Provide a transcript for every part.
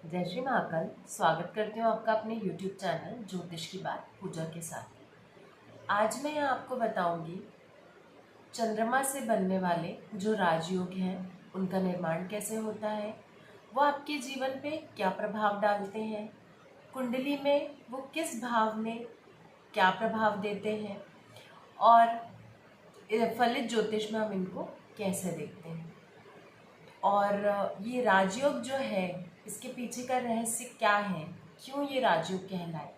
जय श्री महाकाल। स्वागत करती हूँ आपका अपने YouTube चैनल ज्योतिष की बात पूजा के साथ। आज मैं आपको बताऊंगी चंद्रमा से बनने वाले जो राजयोग हैं उनका निर्माण कैसे होता है, वो आपके जीवन पे क्या प्रभाव डालते हैं, कुंडली में वो किस भाव में क्या प्रभाव देते हैं और फलित ज्योतिष में हम इनको कैसे देखते हैं। और ये राजयोग जो है इसके पीछे का रहस्य क्या है, क्यों ये राजयोग कहलाए,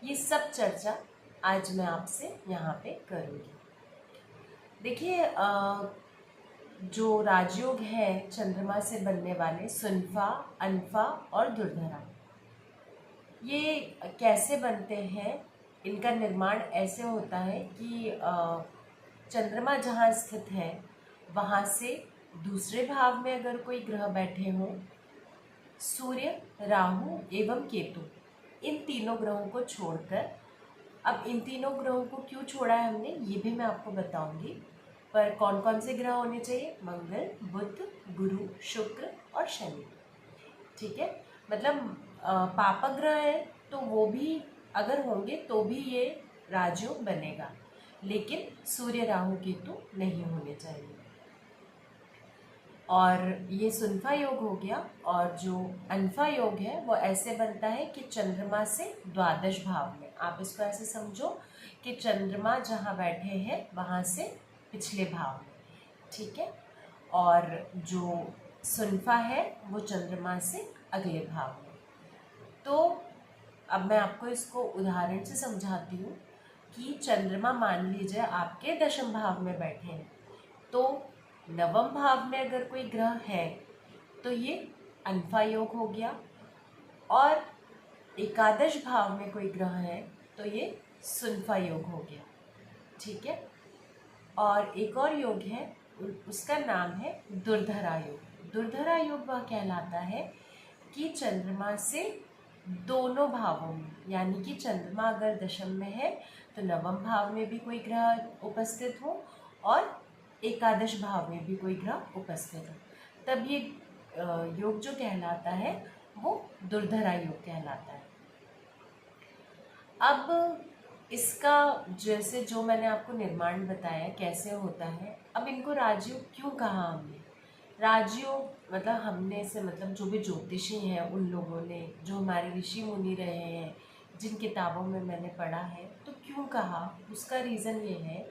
ये सब चर्चा आज मैं आपसे यहाँ पे करूँगी। देखिए, जो राजयोग है चंद्रमा से बनने वाले सुनफा, अनफा और दुर्धरा, ये कैसे बनते हैं। इनका निर्माण ऐसे होता है कि चंद्रमा जहाँ स्थित है वहाँ से दूसरे भाव में अगर कोई ग्रह बैठे हों, सूर्य, राहु एवं केतु, इन तीनों ग्रहों को छोड़कर, अब इन तीनों ग्रहों को क्यों छोड़ा है हमने ये भी मैं आपको बताऊंगी। पर कौन कौन से ग्रह होने चाहिए? मंगल, बुध, गुरु, शुक्र और शनि। ठीक है, मतलब पापक ग्रह है तो वो भी अगर होंगे तो भी ये राजयोग बनेगा, लेकिन सूर्य, राहु, केतु नहीं होने चाहिए। और ये सुनफा योग हो गया। और जो अनफा योग है वो ऐसे बनता है कि चंद्रमा से द्वादश भाव में, आप इसको ऐसे समझो कि चंद्रमा जहाँ बैठे हैं वहाँ से पिछले भाव में। ठीक है, और जो सुनफा है वो चंद्रमा से अगले भाव में। तो अब मैं आपको इसको उदाहरण से समझाती हूँ कि चंद्रमा मान लीजिए आपके दशम भाव में बैठे हैं, तो नवम भाव में अगर कोई ग्रह है तो ये अनफा योग हो गया, और एकादश भाव में कोई ग्रह है तो ये सुनफा योग हो गया। ठीक है, और एक और योग है, उसका नाम है दुर्धरा योग। दुर्धरा योग वह कहलाता है कि चंद्रमा से दोनों भावों में, यानी कि चंद्रमा अगर दशम में है तो नवम भाव में भी कोई ग्रह उपस्थित हो और एकादश भाव में भी कोई ग्रह उपस्थित हो, तब ये योग जो कहलाता है वो दुर्धरा योग कहलाता है। अब इसका जैसे जो मैंने आपको निर्माण बताया कैसे होता है, अब इनको राजयोग क्यों कहा हमने? राजयोग मतलब हमने से मतलब जो भी ज्योतिषी हैं उन लोगों ने, जो हमारे ऋषि मुनि रहे हैं, जिन किताबों में मैंने पढ़ा है, तो क्यों कहा, उसका रीज़न ये है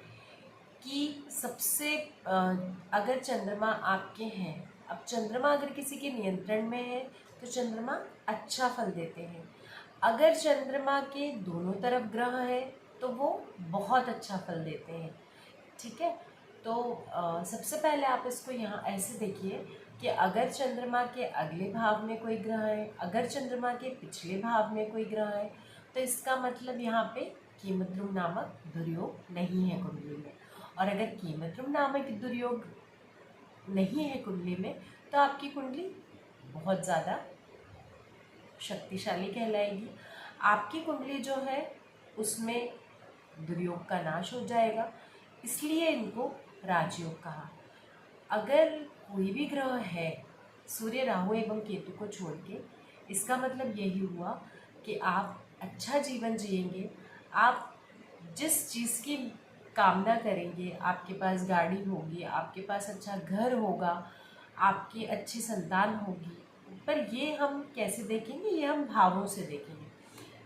कि सबसे अगर चंद्रमा आपके हैं, अब चंद्रमा अगर किसी के नियंत्रण में है तो चंद्रमा अच्छा फल देते हैं। अगर चंद्रमा के दोनों तरफ ग्रह है तो वो बहुत अच्छा फल देते हैं। ठीक है, तो सबसे पहले आप इसको यहाँ ऐसे देखिए कि अगर चंद्रमा के अगले भाव में कोई ग्रह है, अगर चंद्रमा के पिछले भाव में कोई ग्रह है, तो इसका मतलब यहाँ पे कीमद्रुम नामक दुर्योग नहीं है कुंडली में। और अगर कीमद्रुम नामक दुर्योग नहीं है कुंडली में तो आपकी कुंडली बहुत ज़्यादा शक्तिशाली कहलाएगी। आपकी कुंडली जो है उसमें दुर्योग का नाश हो जाएगा, इसलिए इनको राजयोग कहा। अगर कोई भी ग्रह है सूर्य, राहु एवं केतु को छोड़ के, इसका मतलब यही हुआ कि आप अच्छा जीवन जिएंगे। आप जिस चीज़ की कामना करेंगे, आपके पास गाड़ी होगी, आपके पास अच्छा घर होगा, आपकी अच्छी संतान होगी। पर ये हम कैसे देखेंगे? ये हम भावों से देखेंगे,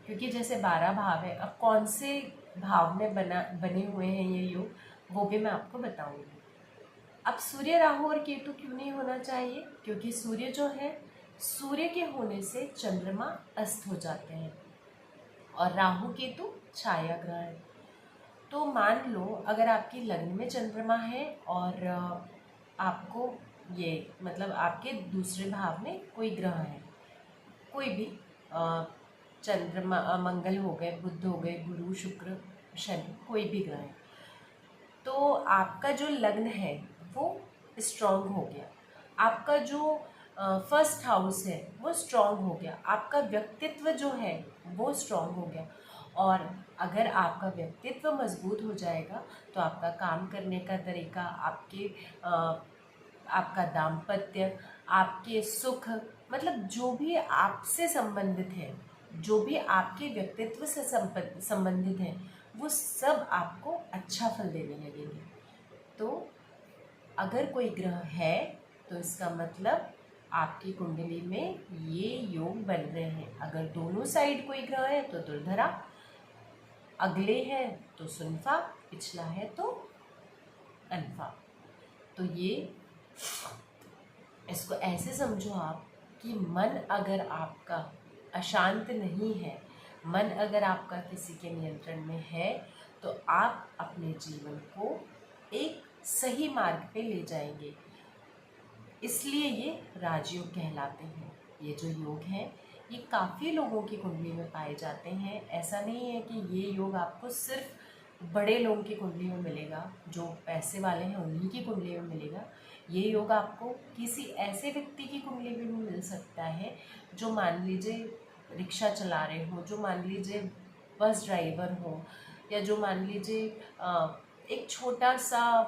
क्योंकि जैसे 12 भाव है, अब कौन से भाव में बने हुए हैं ये योग, वो भी मैं आपको बताऊंगी। अब सूर्य, राहु और केतु क्यों नहीं होना चाहिए? क्योंकि सूर्य जो है, सूर्य के होने से चंद्रमा अस्त हो जाते हैं और राहु केतु छाया ग्रह है। तो मान लो अगर आपकी लग्न में चंद्रमा है और आपको ये मतलब आपके दूसरे भाव में कोई ग्रह है, कोई भी चंद्रमा, मंगल हो गए, बुध हो गए, गुरु, शुक्र, शनि, कोई भी ग्रह है, तो आपका जो लग्न है वो स्ट्रॉन्ग हो गया, आपका जो फर्स्ट हाउस है वो स्ट्रॉन्ग हो गया, आपका व्यक्तित्व जो है वो स्ट्रॉन्ग हो गया। और अगर आपका व्यक्तित्व मजबूत हो जाएगा तो आपका काम करने का तरीका, आपका दाम्पत्य, आपके सुख, मतलब जो भी आपसे संबंधित है, जो भी आपके व्यक्तित्व से संबंधित है, वो सब आपको अच्छा फल देने लगेंगे। तो अगर कोई ग्रह है तो इसका मतलब आपकी कुंडली में ये योग बन रहे हैं। अगर दोनों साइड कोई ग्रह है तो दुर्धरा, अगले है तो सुनफा, पिछला है तो अनफा। तो ये इसको ऐसे समझो आप कि मन अगर आपका अशांत नहीं है, मन अगर आपका किसी के नियंत्रण में है, तो आप अपने जीवन को एक सही मार्ग पे ले जाएंगे। इसलिए ये राजयोग कहलाते हैं। ये जो योग हैं ये काफ़ी लोगों की कुंडली में पाए जाते हैं। ऐसा नहीं है कि ये योग आपको सिर्फ बड़े लोगों की कुंडली में मिलेगा, जो पैसे वाले हैं उन्हीं की कुंडली में मिलेगा। ये योग आपको किसी ऐसे व्यक्ति की कुंडली में भी मिल सकता है जो मान लीजिए रिक्शा चला रहे हो, जो मान लीजिए बस ड्राइवर हो, या जो मान लीजिए एक छोटा सा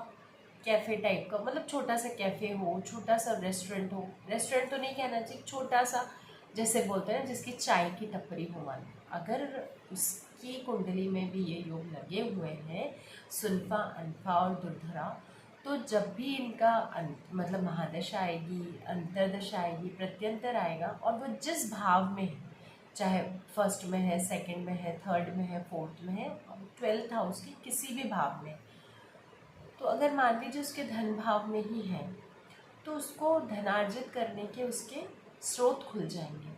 कैफ़े टाइप का, मतलब छोटा सा कैफ़े हो, छोटा सा रेस्टोरेंट हो, रेस्टोरेंट तो नहीं कहना चाहिए, छोटा सा जैसे बोलते हैं जिसकी चाय की टपरी हो, मान अगर उसकी कुंडली में भी ये योग लगे हुए हैं, सुनफा, अनफा और दुर्धरा, तो जब भी इनका मतलब महादशा आएगी, अंतरदशा आएगी, प्रत्यंतर आएगा, और वो जिस भाव में है, चाहे फर्स्ट में है, सेकंड में है, थर्ड में है, फोर्थ में है, 12th हाउस की किसी भी भाव में, तो अगर मान लीजिए उसके धन भाव में ही है तो उसको धनार्जित करने के उसके स्रोत खुल जाएंगे।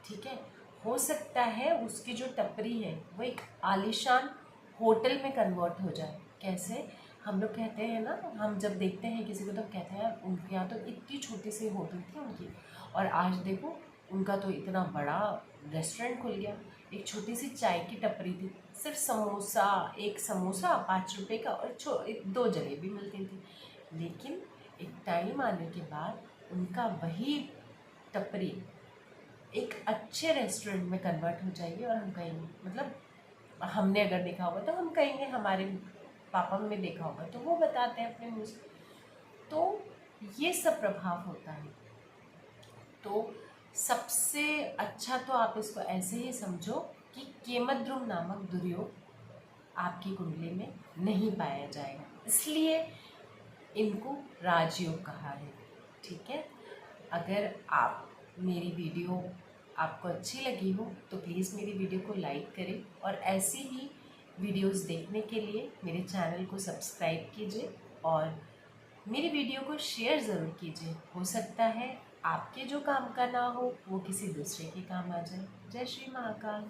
ठीक है, हो सकता है उसकी जो टपरी है वो एक आलीशान होटल में कन्वर्ट हो जाए। कैसे? हम लोग कहते हैं ना, हम जब देखते हैं किसी को तो कहते हैं उनके यहाँ तो इतनी छोटी सी होटल थी उनकी, और आज देखो उनका तो इतना बड़ा रेस्टोरेंट खुल गया। एक छोटी सी चाय की टपरी थी, सिर्फ समोसा, एक समोसा 5 रुपए का, और 2 जलेबी मिलती थी। लेकिन एक टाइम आने के बाद उनका वही टपरी एक अच्छे रेस्टोरेंट में कन्वर्ट हो जाएगी, और हम कहेंगे, मतलब हमने अगर देखा होगा तो हम कहेंगे, हमारे पापा में देखा होगा तो वो बताते हैं अपने मुँह से। तो ये सब प्रभाव होता है। तो सबसे अच्छा तो आप इसको ऐसे ही समझो कि केमद्रुम नामक दुर्योग आपकी कुंडली में नहीं पाया जाएगा, इसलिए इनको राजयोग कहा है। ठीक है, अगर आप मेरी वीडियो आपको अच्छी लगी हो तो प्लीज़ मेरी वीडियो को लाइक करें, और ऐसी ही वीडियोस देखने के लिए मेरे चैनल को सब्सक्राइब कीजिए, और मेरी वीडियो को शेयर ज़रूर कीजिए। हो सकता है आपके जो काम का ना हो वो किसी दूसरे के काम आ जाए। जय श्री महाकाल।